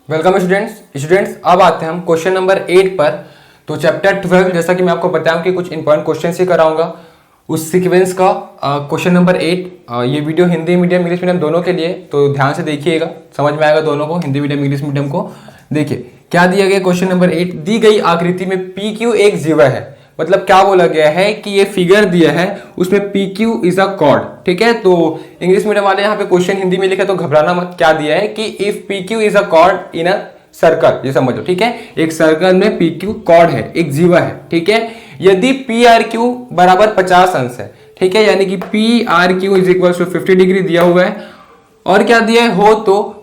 Welcome students अब आते हैं हम क्वेश्चन नंबर 8 पर। तो चैप्टर 12 जैसा कि मैं आपको बताऊं कि कुछ इंपॉर्टेंट क्वेश्चन ही कराऊंगा उस सीक्वेंस का। क्वेश्चन नंबर 8 ये video Hindi medium English medium दोनों के लिए, तो ध्यान से देखिएगा, समझ में आएगा दोनों को, हिंदी मीडियम इंग्लिश मीडियम को। देखिए क्या दिया गया क्वेश्चन नंबर 8, दी गई आकृति में पी क्यू एक जीवा है। मतलब क्या बोला गया है कि ये फिगर दिया है उसमें P Q is a cord. ठीक है, तो इंग्लिश मीडियम वाले यहाँ पे क्वेश्चन हिंदी में लिखे तो घबराना मत। क्या दिया है कि if P Q is a cord in a circle, ये समझ लो। ठीक है, एक सर्कल में पी क्यू कॉर्ड है, एक जीवा है। ठीक है, यदि पी आर क्यू बराबर 50 अंश है, ठीक है, यानी कि P R Q is equal to 50 degree दिया हुआ है, और क्या दिया है हो तो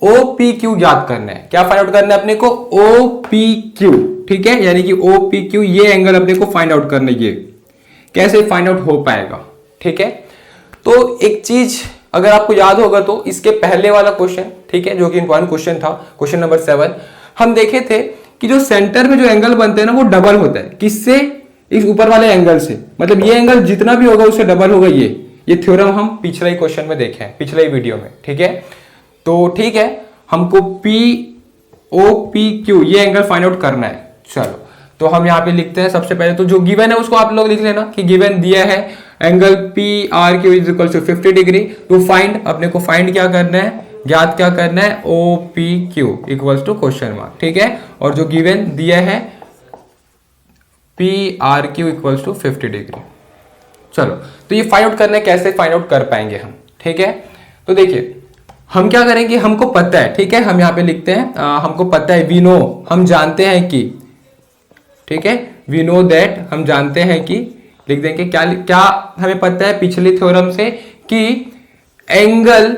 ओ पी क्यू ज्ञात करना है। क्या फाइंड आउट करना है अपने को? O P Q. ठीक है, यानी कि ओ पी क्यू ये एंगल अपने को फाइंड आउट करना है। ये कैसे फाइंड आउट हो पाएगा? ठीक है, तो एक चीज अगर आपको याद होगा तो इसके पहले वाला क्वेश्चन, ठीक है, जो कि इंपॉर्टेंट क्वेश्चन था, क्वेश्चन नंबर 7, हम देखे थे कि जो सेंटर में जो एंगल बनते हैं ना वो डबल होता है। किससे? इस ऊपर वाले एंगल से। मतलब ये एंगल जितना भी होगा उससे डबल होगा। ये थ्योरम हम पिछले ही क्वेश्चन में देखे हैं, पिछले ही वीडियो में। ठीक है, तो ठीक है, हमको पी ओ पी क्यू ये एंगल फाइंड आउट करना है। चलो तो हम यहाँ पे लिखते हैं। सबसे पहले तो जो गिवन है उसको आप लोग लिख लेना कि गिवन दिया है angle P R Q is equal to 50 degree. To find, अपने को फाइंड क्या करना है, ज्ञात क्या करना है, O P Q equals to question mark. ठीक है, और जो गिवन दिया है P R Q equals to 50 degree. चलो तो ये फाइंड आउट करना है, कैसे फाइंड आउट कर पाएंगे हम? ठीक है, तो देखिए हम क्या करेंगे, हमको पता है, ठीक है, हम यहाँ पे लिखते हैं हमको पता है, वी नो, हम जानते हैं कि, ठीक है, वी नो दैट, हम जानते हैं कि, लिख देंगे क्या क्या हमें पता है पिछली थ्योरम से कि एंगल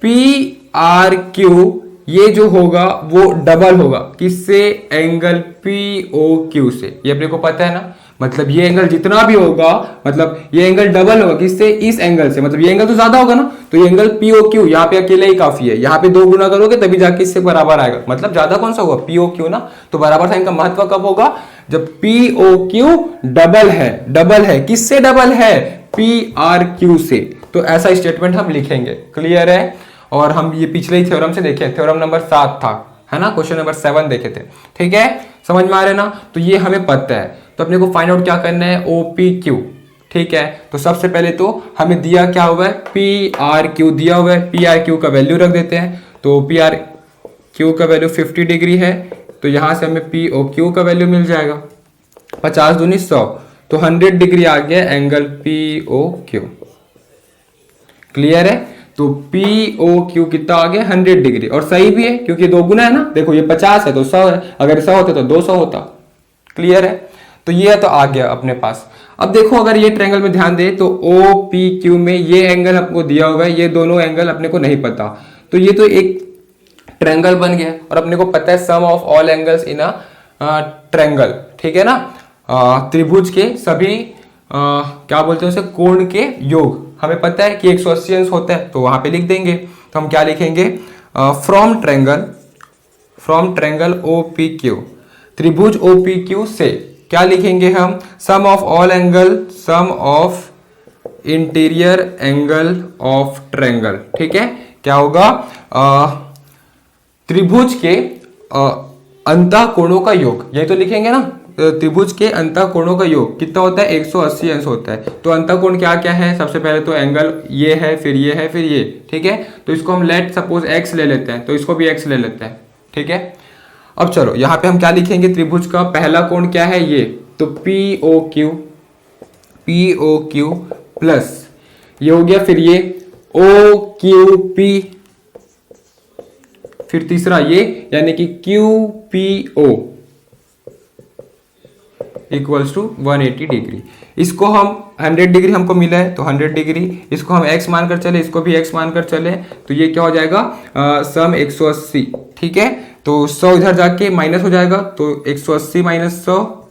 पी आर क्यू ये जो होगा वो डबल होगा। किससे? एंगल पी ओ क्यू से। ये अपने को पता है ना, मतलब ये एंगल जितना भी होगा, मतलब ये एंगल डबल होगा। किससे? इस एंगल से। मतलब ये एंगल तो ज्यादा होगा ना, तो ये एंगल पी ओ क्यू यहाँ पे अकेले ही काफी है। यहाँ पे 2 गुना करोगे तभी जाके इससे बराबर आएगा। मतलब ज्यादा कौन सा होगा? पी ओ क्यू ना। तो बराबर साइन का महत्व कब होगा? जब पी ओ क्यू डबल है। डबल है किससे? डबल है पी आर क्यू से। तो ऐसा स्टेटमेंट हम लिखेंगे। क्लियर है? और हम ये पिछले ही थ्योरम से देखे, थ्योरम नंबर 7 था, है ना, क्वेश्चन नंबर 7 देखे थे। ठीक है, समझ में आ रहे ना? तो ये हमें पता है, तो अपने को फाइंड आउट क्या करना है, ओ पी क्यू। ठीक है, तो सबसे पहले तो हमें दिया क्या हुआ है, पी आर क्यू दिया हुआ है। पी आर क्यू का वैल्यू रख देते हैं। तो पी आर क्यू का वैल्यू 50 डिग्री है, तो यहां से हमें पी ओ क्यू का वैल्यू मिल जाएगा 50 दूनी 100, तो 100 डिग्री आ गया angle P O Q. Clear है? तो पी ओ क्यू कितना आ गया? 100 डिग्री। और सही भी है क्योंकि 2 गुना है ना। देखो ये 50 है तो 100 है, अगर 100 होता तो 200 होता। क्लियर है? तो ये तो आ गया अपने पास। अब देखो अगर ये ट्रायंगल में ध्यान दे तो ओ पी क्यू में ये एंगल आपको दिया हुआ है, ये दोनों एंगल अपने को नहीं पता। तो ये तो एक ट्रायंगल बन गया, और अपने को पता है sum of all angles in a triangle. ठीक है ना, त्रिभुज के सभी क्या बोलते हैं उसे, कोण के योग हमें पता है कि 180 अंश होता है। तो वहां पे लिख देंगे। तो हम क्या लिखेंगे, from triangle O P Q, त्रिभुज ओ पी क्यू से क्या लिखेंगे हम, sum of all angle, sum of interior angle of triangle. ठीक है, क्या होगा, त्रिभुज के अंतः कोणों का योग, यही तो लिखेंगे ना। त्रिभुज के अंतः कोणों का योग कितना होता है, 180 अंश होता है। तो अंतः कोण क्या क्या है, सबसे पहले तो एंगल ये है, फिर ये है, फिर ये। ठीक है, तो इसको हम लेट सपोज x ले लेते हैं, तो इसको भी x ले लेते हैं। ठीक है, अब चलो यहाँ पे हम क्या लिखेंगे, त्रिभुज का पहला कोण क्या है, ये, तो पी ओ क्यू प्लस ये हो गया, फिर ये ओ क्यू पी, फिर तीसरा ये, यानी कि Q P O equals to 180 degree. इसको हम 100 डिग्री हमको मिला है, तो 100 डिग्री, इसको हम x मानकर चले, इसको भी x मानकर चले, तो ये क्या हो जाएगा, सम 180। ठीक है, तो 100 इधर जाके माइनस हो जाएगा, तो 180 माइनस 100,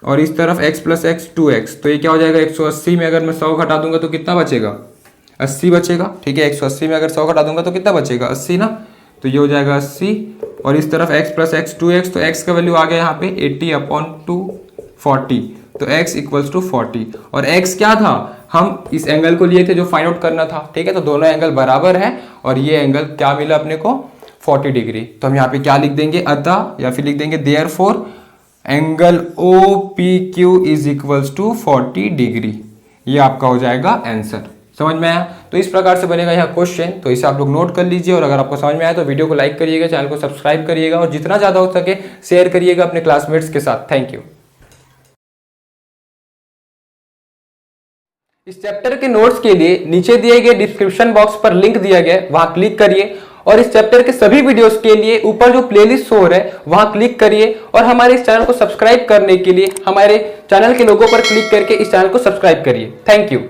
और इस तरफ x प्लस एक्स 2x, तो ये क्या हो जाएगा, 180 में अगर मैं 100 घटा दूंगा तो कितना बचेगा, 80 बचेगा। ठीक है, 180 में अगर 100 घटा दूंगा तो कितना बचेगा, 80 ना। तो ये हो जाएगा 80, और इस तरफ x प्लस एक्स 2x, तो x का वैल्यू आ गया यहाँ पे 80/240, तो x इक्वल्स टू 40। और x क्या था, हम इस एंगल को लिए थे जो फाइंड आउट करना था। ठीक है, तो दोनों एंगल बराबर है, और ये एंगल क्या मिला अपने को, 40 डिग्री। तो हम यहाँ पे क्या लिख देंगे, अतः, या फिर लिख देंगे therefore angle OPQ is equals to 40 degree. ये आपका हो जाएगा आंसर। समझ में आया? तो इस प्रकार से बनेगा यह क्वेश्चन। तो इसे आप लोग नोट कर लीजिए, और अगर आपको समझ में आया तो वीडियो को लाइक करिएगा, चैनल को सब्सक्राइब करिएगा, और जितना ज़्यादा हो सके शेयर करिएगा अपने क्लासमेट्स के साथ। Thank you. इस चैप्टर के नोट्स के लिए नीचे दिए गए डिस्क्रिप्शन बॉक्स पर लिंक दिया गया है, वहां क्लिक करिए, और इस चैप्टर के सभी वीडियोस के लिए ऊपर जो प्लेलिस्ट शो हो रहा है वहां क्लिक करिए, और हमारे इस चैनल को सब्सक्राइब करने के लिए हमारे चैनल के लोगो पर क्लिक करके इस चैनल को सब्सक्राइब करिए। Thank you.